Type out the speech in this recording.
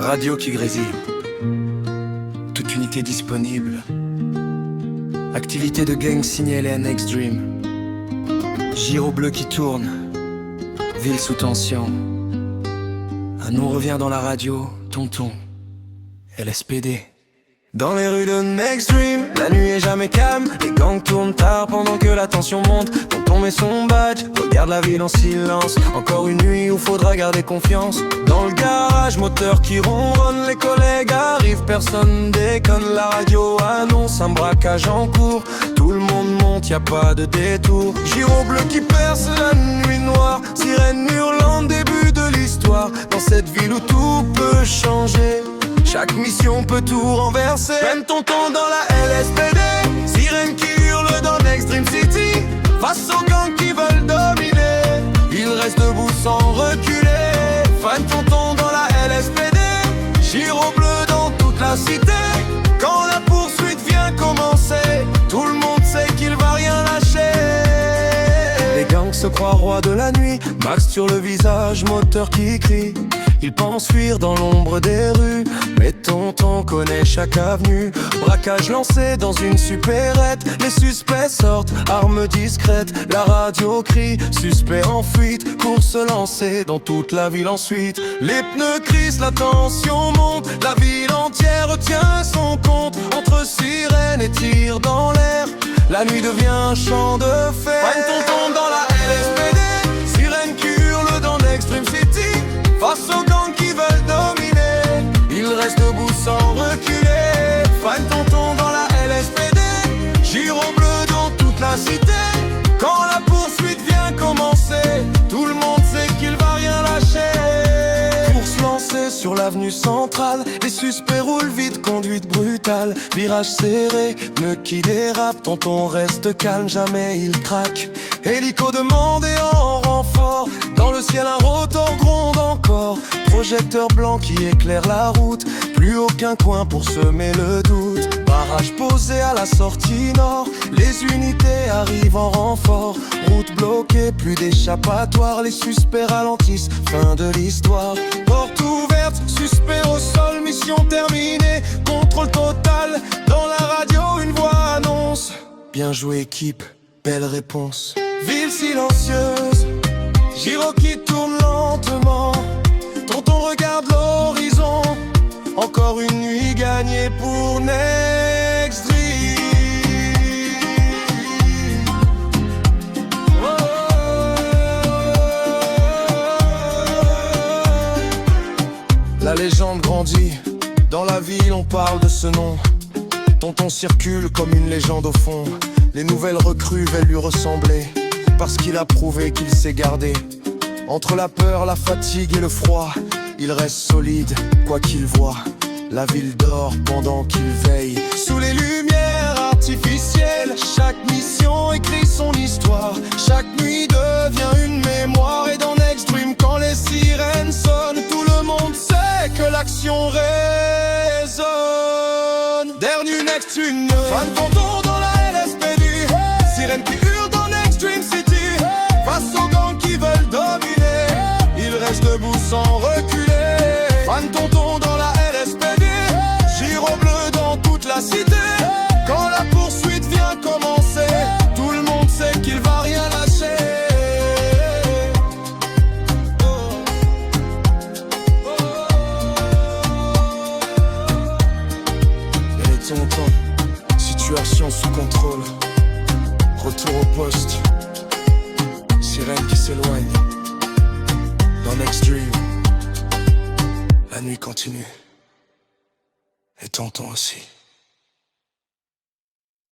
Radio qui grésille. Toute unité disponible. Activité de gang signalée à Next Dream. Gyro bleu qui tourne. Ville sous tension. Un nom revient dans la radio. Tonton. LSPD. Dans les rues de Next Dream, la nuit est jamais calme. Les gangs tournent tard pendant que la tension monte. Tonton met son badge, regarde la ville en silence. Encore une nuit où faudra garder confiance. Dans le garage, moteur qui ronronne. Les collègues arrivent, personne déconne. La radio annonce un braquage en cours. Tout le monde monte, y a pas de détour. Gyro bleu qui perce la nuit noire. Sirène hurlante, début de l'histoire. Dans cette ville où tout peut changer, chaque mission peut tout renverser. Peine tonton dans la LSPD. Sirène qui hurle dans Next Dream City. Face aux gangs qui veulent dominer, il reste debout sans reculer. Fan tonton dans la LSPD. Gyro bleu dans toute la cité. Quand la poursuite vient commencer, tout le monde sait qu'il va rien lâcher. Les gangs se croient rois de la nuit. Max sur le visage, moteur qui crie. Ils pensent fuir dans l'ombre des rues, mais tonton connaît chaque avenue. Braquage lancé dans une supérette. Les suspects sortent, armes discrètes. La radio crie, suspect en fuite. Course lancée dans toute la ville ensuite. Les pneus crissent, la tension monte. La ville entière retient son compte. Entre sirènes et tirs dans l'air, la nuit devient un champ de fer. Fan tonton dans la LSPD. Sirène qui hurle dans Next Dream City. Face aux gangs qui veulent dominer, il reste debout sans reculer. Fan tonton dans la LSPD. Gyro bleu dans toute la cité. Quand la poursuite vient commencer, tout le monde sait qu'il va rien lâcher. Course lancée sur l'avenue centrale. Les suspects roulent vite, conduite brutale. Virage serré, pneus qui dérapent. Tonton reste calme, jamais il craque. Hélico demandé en renfort. Dans le ciel un rotor gronde encore. Projecteur blanc qui éclaire la route. Plus aucun coin pour semer le doute. Barrage posé à la sortie nord. Les unités arrivent en renfort. Route bloquée, plus d'échappatoire. Les suspects ralentissent, fin de l'histoire. Porte ouverte, suspect au sol. Mission terminée, contrôle total. Dans la radio une voix annonce: bien joué équipe, belle réponse. Ville silencieuse, gyro qui tourne lentement. Tonton regarde l'horizon. Encore une nuit gagnée pour Next Dream. Oh, la légende grandit. Dans la ville on parle de ce nom. Tonton circule comme une légende au fond. Les nouvelles recrues veulent lui ressembler, parce qu'il a prouvé qu'il sait garder. Entre la peur, la fatigue et le froid, il reste solide, quoi qu'il voit. La ville dort pendant qu'il veille. Sous les lumières artificielles, chaque mission écrit son histoire. Chaque nuit devient une mémoire. Et dans Next Dream, quand les sirènes sonnent, tout le monde sait que l'action résonne. Dernier Next, une fan tonton dans la LSPD. Sirène qui hurle dans Next Dream City. Face aux gangs qui veulent dominer, il reste debout sans reculer. Fan tonton dans la LSPD. Gyro bleu dans toute la cité. Quand la poursuite vient commencer, tout le monde sait qu'il va rien lâcher. Et tonton, situation sous contrôle. Retour au poste. Sirène qui s'éloigne. Dans Next Dream, la nuit continue. Et tonton aussi.